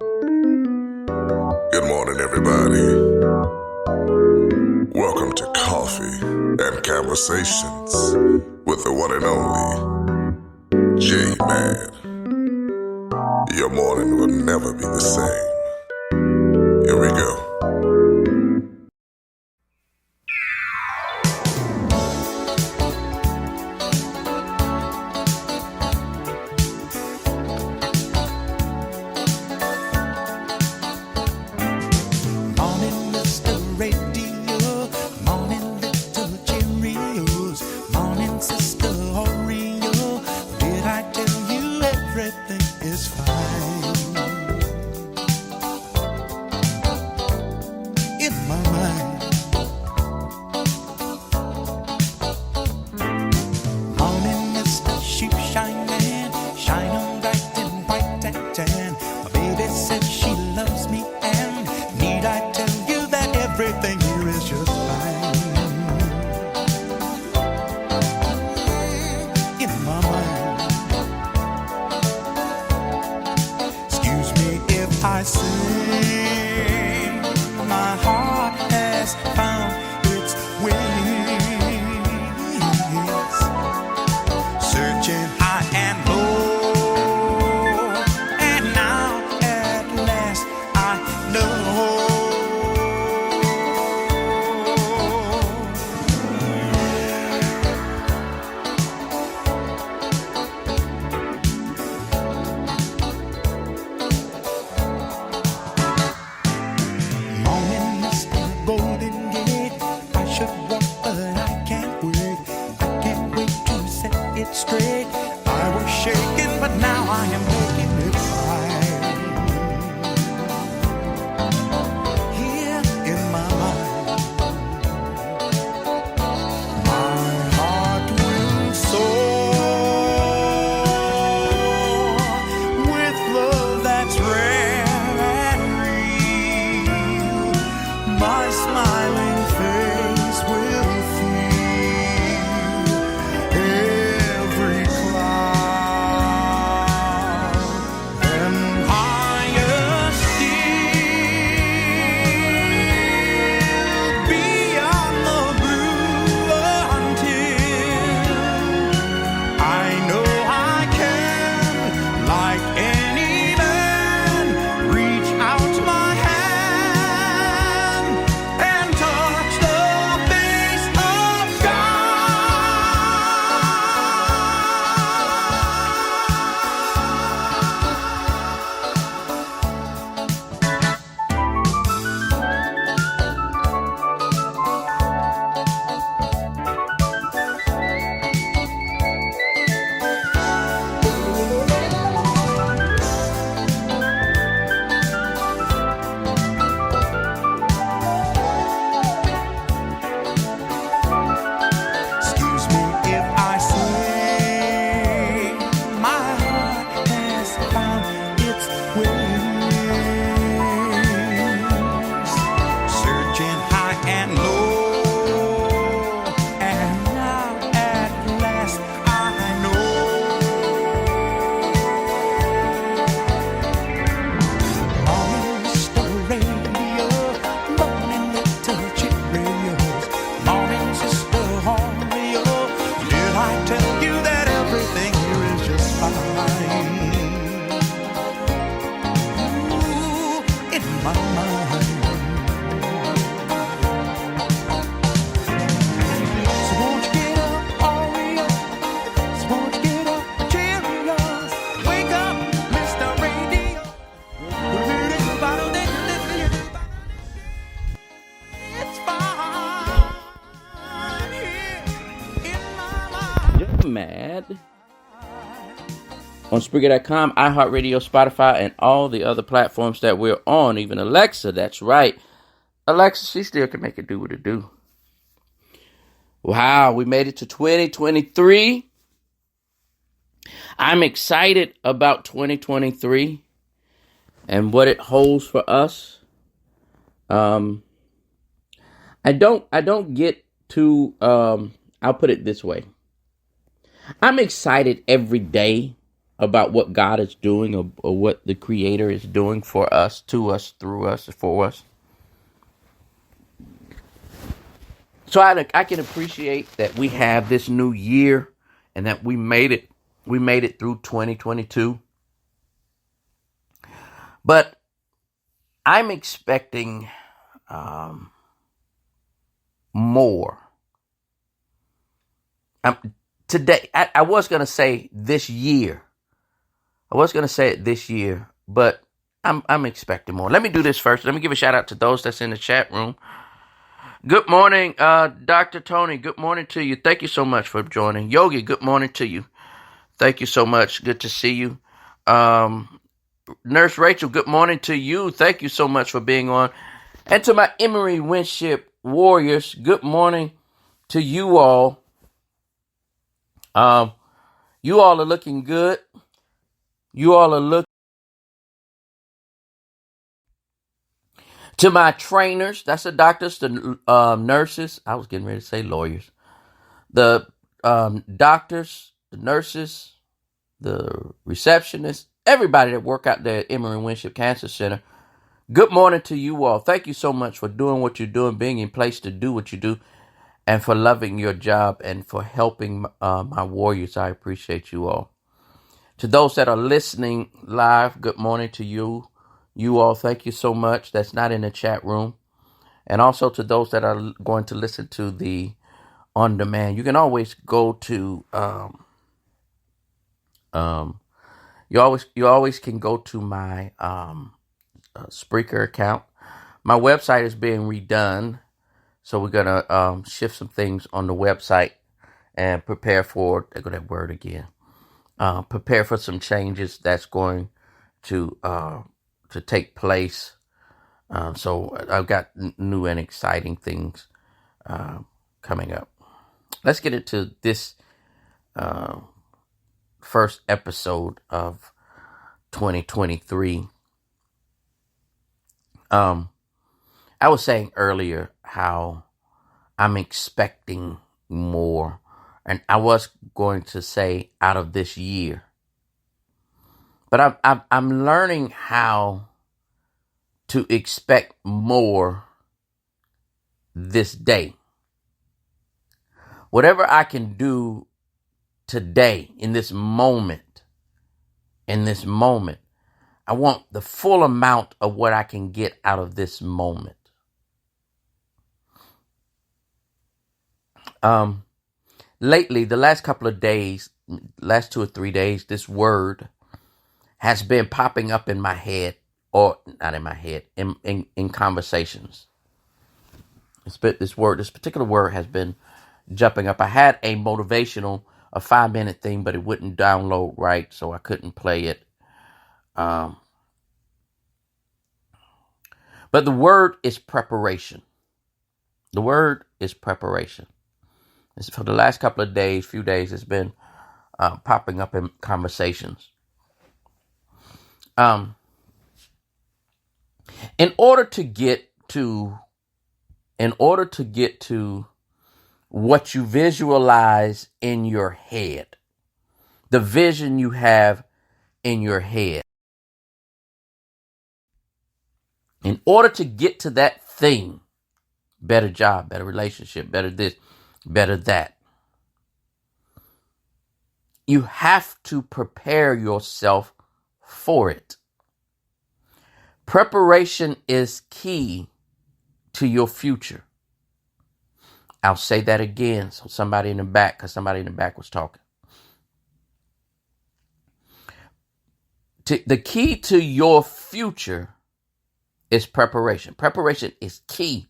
Good morning, everybody. Welcome to Coffee and Conversations with the one and only J-Man. Your morning will never be the same. Here we go. Mad on Spreaker.com, iHeartRadio, Spotify, and all the other platforms that we're on. Even Alexa, that's right. Alexa, she still can make it do what it do. Wow, we made it to 2023. I'm excited about 2023 and what it holds for us. I don't get to, I'll put it this way. I'm excited every day about what God is doing, or what the Creator is doing for us, to us, through us, for us. So I can appreciate that we have this new year and that we made it. We made it through 2022. But I'm expecting more. Today, I was going to say this year. I was going to say it this year, but I'm expecting more. Let me do this first. Let me give a shout out to those that's in the chat room. Good morning, Dr. Tony. Good morning to you. Thank you so much for joining. Yogi, good morning to you. Thank you so much. Good to see you. Nurse Rachel, good morning to you. Thank you so much for being on. And to my Emory Winship Warriors, good morning to you all. You all are looking good. You all are looking. To my trainers, that's the doctors, the nurses. I was getting ready to say lawyers. The doctors, the nurses, the receptionists, everybody that work out there at Emory Winship Cancer Center. Good morning to you all. Thank you so much for doing what you're doing, being in place to do what you do, and for loving your job and for helping my warriors. I appreciate you all. To those that are listening live, good morning to you. You all, thank you so much. That's not in the chat room. And also to those that are going to listen to the on demand, you can always go to you always can go to my Spreaker account. My website is being redone, so we're gonna shift some things on the website and prepare for prepare for some changes that's going to take place. So I've got new and exciting things coming up. Let's get into this first episode of 2023. I was saying earlier how I'm expecting more, and I was going to say out of this year, but I'm learning how to expect more this day. Whatever I can do today, in this moment, I want the full amount of what I can get out of this moment. Lately, the last couple of days, last 2 or 3 days, this word has been popping up in my head, or not in my head, in conversations. This particular word has been jumping up. I had a 5-minute thing, but it wouldn't download right, so I couldn't play it. But the word is preparation. The word is preparation. It's for the last few days, it's been popping up in conversations. In order to get to what you visualize in your head, the vision you have in your head, in order to get to that thing, better job, better relationship, better this, better that, you have to prepare yourself for it. Preparation is key to your future. I'll say that again, so somebody in the back was talking. The key to your future is preparation. Preparation is key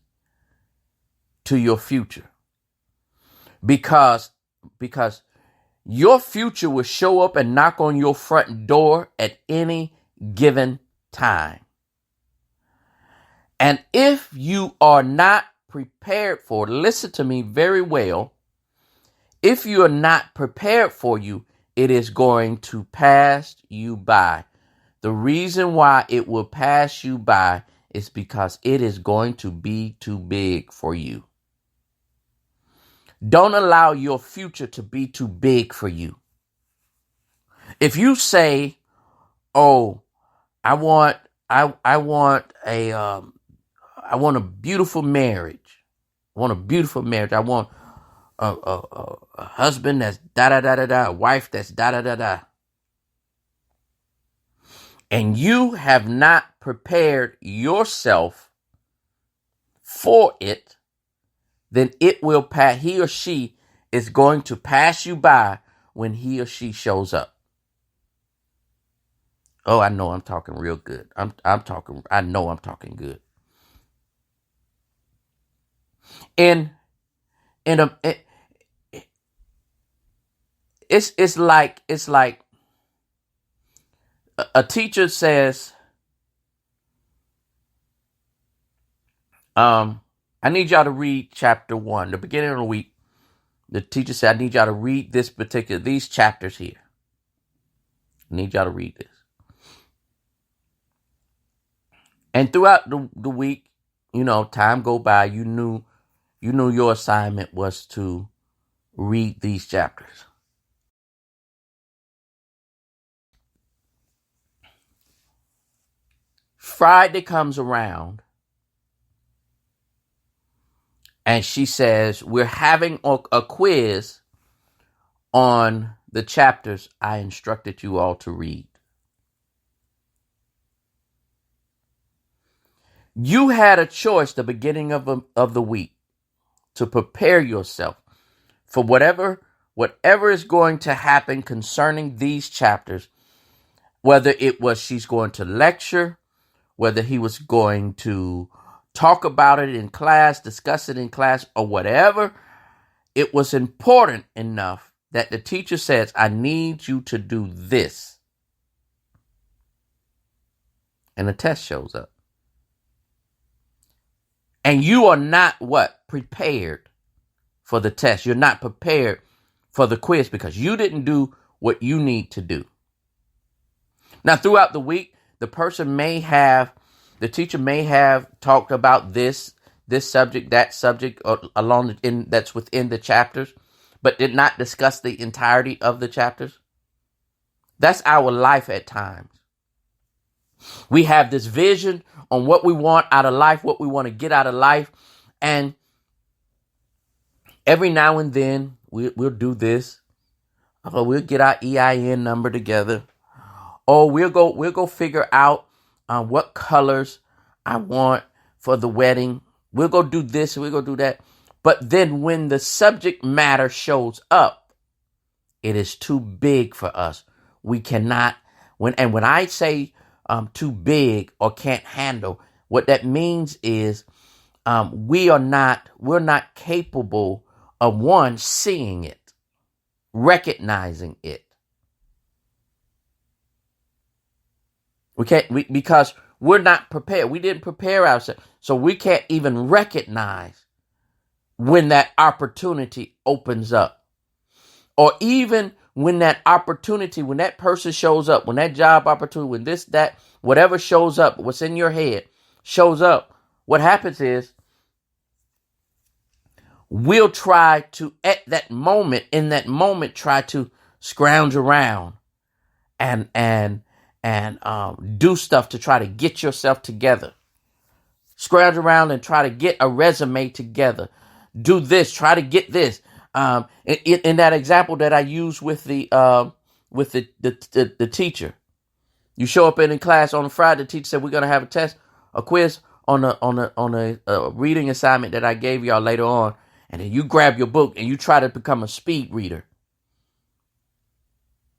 to your future. Because your future will show up and knock on your front door at any given time. And if you are not prepared for it, listen to me very well. If you are not prepared for you, it is going to pass you by. The reason why it will pass you by is because it is going to be too big for you. Don't allow your future to be too big for you. If you say, "Oh, I want I want a beautiful marriage. I want a beautiful marriage. I want a husband that's da da da da da, a wife that's da da da da," and you have not prepared yourself for it, then it will pass. He or she is going to pass you by when he or she shows up. Oh, I know I'm talking real good. I know I'm talking good. And it's like a teacher says, I need y'all to read chapter 1, the beginning of the week. The teacher said, I need y'all to read these chapters here. I need y'all to read this. And throughout the week, time go by, you knew your assignment was to read these chapters. Friday comes around and she says, we're having a quiz on the chapters I instructed you all to read. You had a choice the beginning of the week to prepare yourself for whatever is going to happen concerning these chapters, whether it was she's going to lecture, whether he was going to talk about it in class, discuss it in class, or whatever. It was important enough that the teacher says, I need you to do this. And the test shows up. And you are not prepared for the test. You're not prepared for the quiz because you didn't do what you need to do. Now, throughout the week, the teacher may have talked about this subject, that subject, or that's within the chapters, but did not discuss the entirety of the chapters. That's our life at times. We have this vision on what we want out of life, what we want to get out of life. And every now and then we'll do this. We'll get our EIN number together. Or we'll go figure out what colors I want for the wedding. We'll go do this, we'll go do that. But then when the subject matter shows up, it is too big for us. We cannot, when I say too big or can't handle, what that means is we're not capable of seeing it, recognizing it. We can't, because we're not prepared. We didn't prepare ourselves. So we can't even recognize when that opportunity opens up. Or even when that opportunity, when that person shows up, when that job opportunity, when this, that, whatever shows up, what's in your head shows up, what happens is we'll try to, in that moment, try to scrounge around and do stuff to try to get yourself together. Scrounge around and try to get a resume together. Do this, try to get this. In that example that I used with the teacher, you show up in class on a Friday. The teacher said we're gonna have a quiz on a reading assignment that I gave y'all later on, and then you grab your book and you try to become a speed reader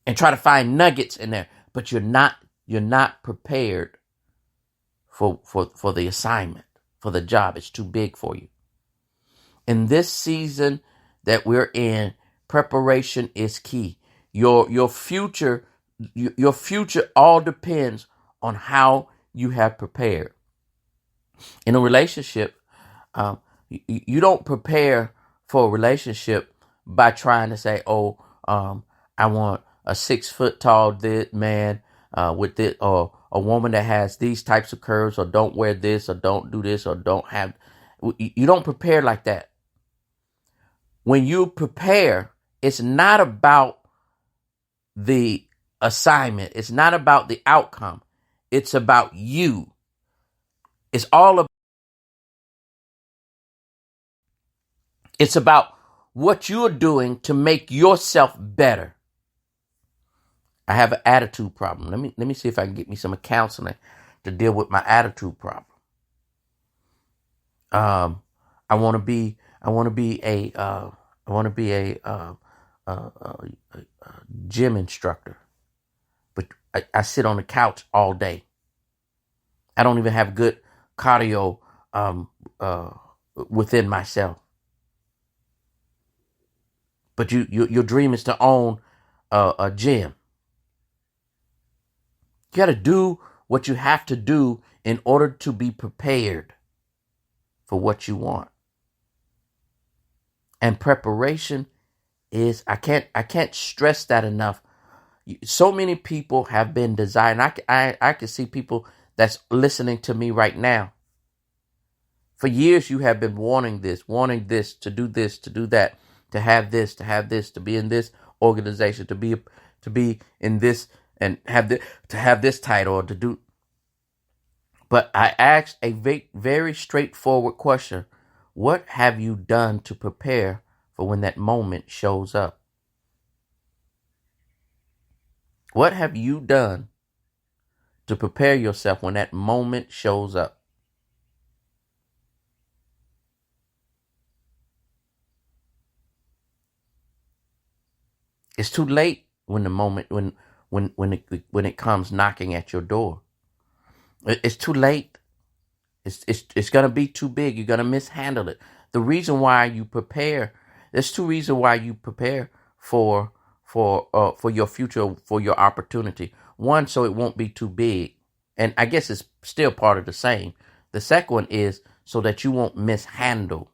and try to find nuggets in there, but you're not prepared for the assignment, for the job. It's too big for you. In this season that we're in, preparation is key. Your future all depends on how you have prepared. In a relationship, you don't prepare for a relationship by trying to say, I want a 6 foot tall man with it, or a woman that has these types of curves, or don't wear this, or don't do this, or don't have. You don't prepare like that. When you prepare, it's not about the assignment. It's not about the outcome. It's about you. It's all about, it's about what you're doing to make yourself better. I have an attitude problem. Let me see if I can get me some counseling to deal with my attitude problem. I want to be a gym instructor, but I sit on the couch all day. I don't even have good cardio within myself. But your dream is to own a gym. You got to do what you have to do in order to be prepared for what you want. And preparation is, I can't stress that enough. So many people have been designed. I can see people that's listening to me right now. For years, you have been wanting this, to do that, to have this, to be in this organization, to be in this and to have this title or to do. But I asked a very straightforward question. What have you done to prepare for when that moment shows up? What have you done to prepare yourself when that moment shows up? It's too late when the moment when it comes knocking at your door. It's too late. It's gonna be too big. You're gonna mishandle it. The reason why you prepare, there's two reasons why you prepare for your future, for your opportunity. One, so it won't be too big, and I guess it's still part of the same. The second one is so that you won't mishandle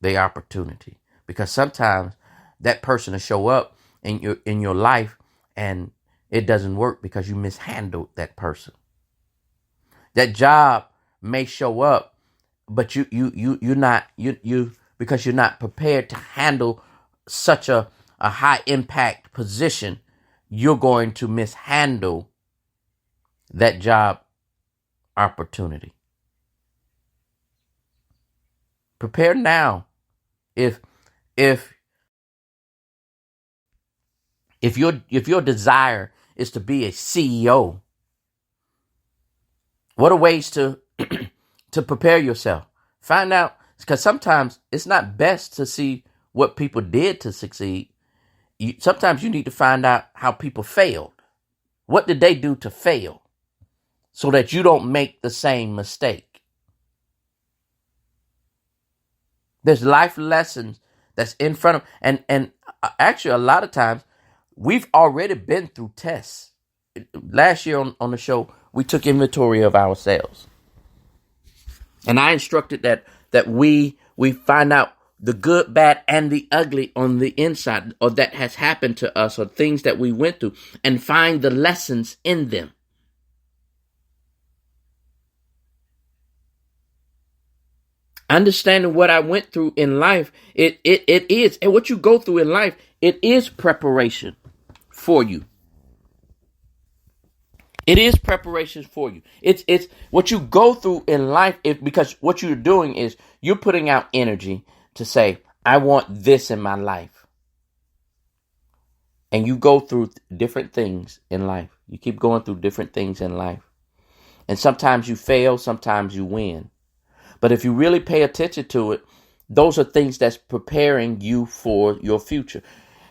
the opportunity, because sometimes that person will show up in your life and it doesn't work because you mishandled that person. That job may show up, but you're not because you're not prepared to handle such a high impact position. You're going to mishandle that job opportunity. Prepare now. If your desire is to be a CEO, what are ways to to prepare yourself? Find out, because sometimes it's not best to see what people did to succeed. Sometimes you need to find out how people failed. What did they do to fail so that you don't make the same mistake? There's life lessons that's in front of, and actually a lot of times we've already been through tests. Last year on the show, we took inventory of ourselves. And I instructed that we find out the good, bad, and the ugly on the inside, or that has happened to us, or things that we went through, and find the lessons in them. Understanding what I went through in life, it is, and what you go through in life, it is preparation for you. It is preparation for you. It's what you go through in life, because what you're doing is you're putting out energy to say, I want this in my life. And you go through different things in life. You keep going through different things in life. And sometimes you fail, sometimes you win. But if you really pay attention to it, those are things that's preparing you for your future.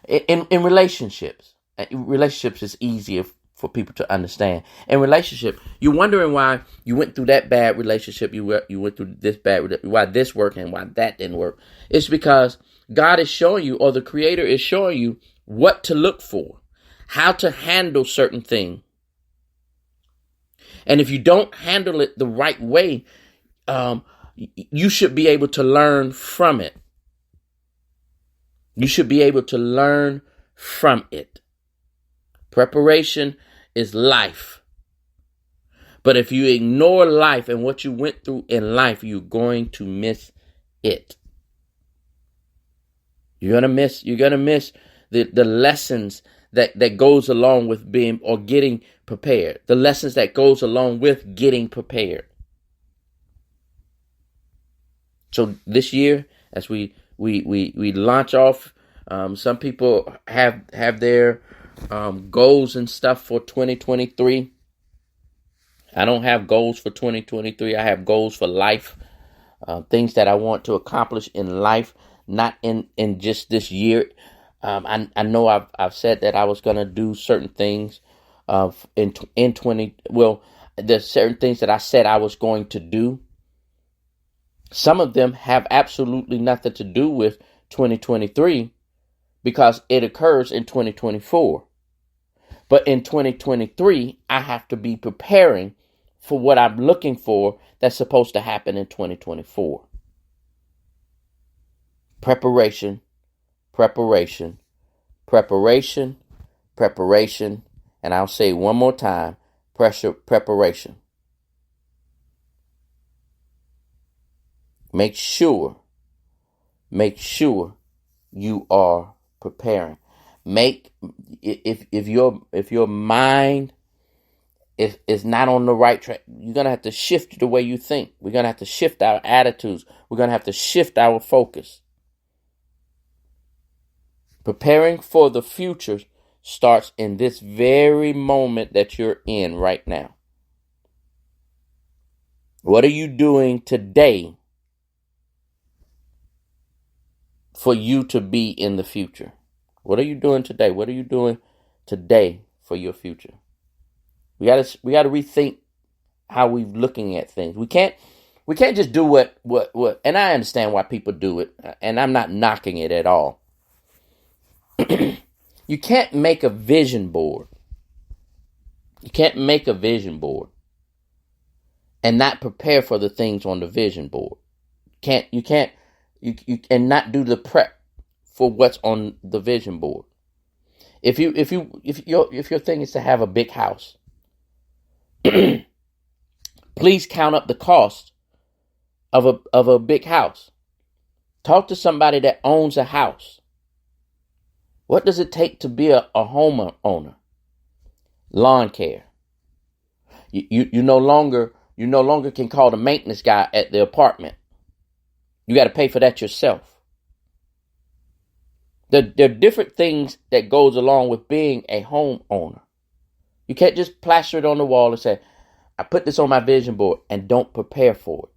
In relationships is easier for people to understand. In relationship, you're wondering why you went through that bad relationship, you went through this bad, why this worked and why that didn't work. It's because God is showing you, or the Creator is showing you, what to look for, how to handle certain things. And if you don't handle it the right way, you should be able to learn from it. You should be able to learn from it. Preparation is life. But if you ignore life and what you went through in life, you're going to miss it. You're going to miss the lessons that goes along with being or getting prepared. The lessons that goes along with getting prepared. So this year, as we launch off, some people have their goals and stuff for 2023. I don't have goals for 2023. I have goals for life, things that I want to accomplish in life, not in just this year. I know I've said that I was going to do certain things in 20. Well, there's certain things that I said I was going to do. Some of them have absolutely nothing to do with 2023 because it occurs in 2024. But in 2023, I have to be preparing for what I'm looking for that's supposed to happen in 2024. Preparation, preparation, preparation, preparation, and I'll say one more time, preparation. Make sure you are preparing. If your mind is not on the right track, you're gonna have to shift the way you think. We're gonna have to shift our attitudes. We're gonna have to shift our focus. Preparing for the future starts in this very moment that you're in right now. What are you doing today for you to be in the future? What are you doing today? What are you doing today for your future? We got to rethink how we're looking at things. We can't just do what and I understand why people do it, and I'm not knocking it at all. You can't make a vision board. You can't make a vision board and not prepare for the things on the vision board. You can't and not do the prep for what's on the vision board. If your thing is to have a big house, please count up the cost of a big house. Talk to somebody that owns a house. What does it take to be a homeowner? Lawn care. You no longer can call the maintenance guy at the apartment. You got to pay for that yourself. There are different things that goes along with being a homeowner. You can't just plaster it on the wall and say, I put this on my vision board, and don't prepare for it.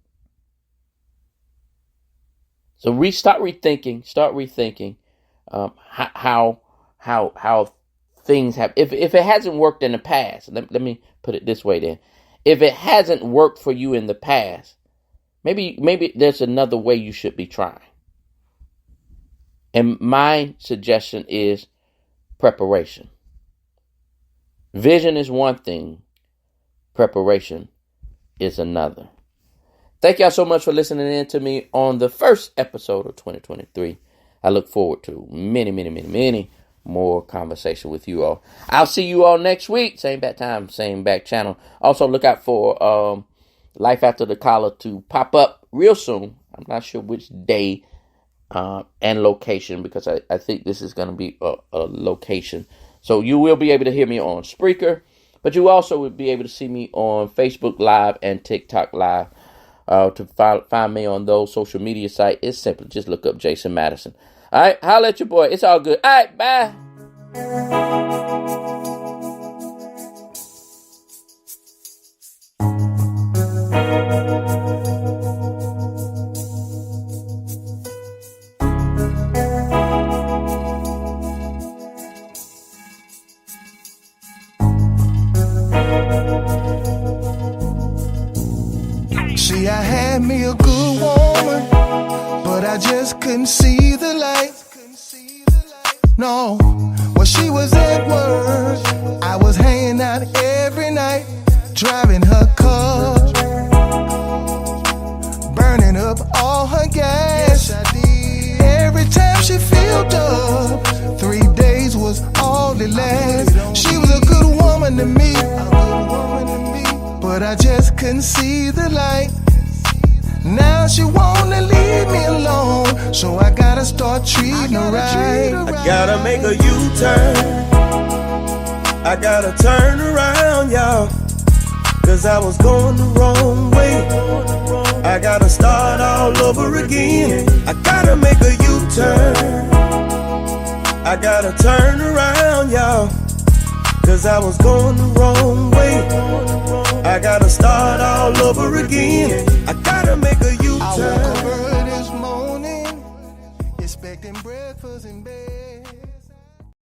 So start rethinking how things have. If it hasn't worked in the past, let me put it this way then. If it hasn't worked for you in the past, maybe there's another way you should be trying. And my suggestion is preparation. Vision is one thing. Preparation is another. Thank y'all so much for listening in to me on the first episode of 2023. I look forward to many more conversation with you all. I'll see you all next week. Same bat time, same back channel. Also look out for Life After the Collar to pop up real soon. I'm not sure which day and location, because I think this is going to be a location. So you will be able to hear me on Spreaker, but you also will be able to see me on Facebook Live and TikTok Live. To find me on those social media sites, it's simple. Just look up Jason Madison. All right, holla at your boy. It's all good. All right, bye. See, I had me a good woman, but I just couldn't see the light. No, when she was at work, I was hanging out every night, driving her car, burning up all her gas. Every time she filled up, 3 days was all it lasted. She was a good woman to me, but I just couldn't see the light. Now she wanna leave me alone, so I gotta start treating her right. I gotta make a U-turn I gotta turn around, y'all, 'cause I was going the wrong way. I gotta start all over again. I gotta make a U-turn. I gotta turn around, y'all, 'cause I was going the wrong way. I gotta start all over again. I gotta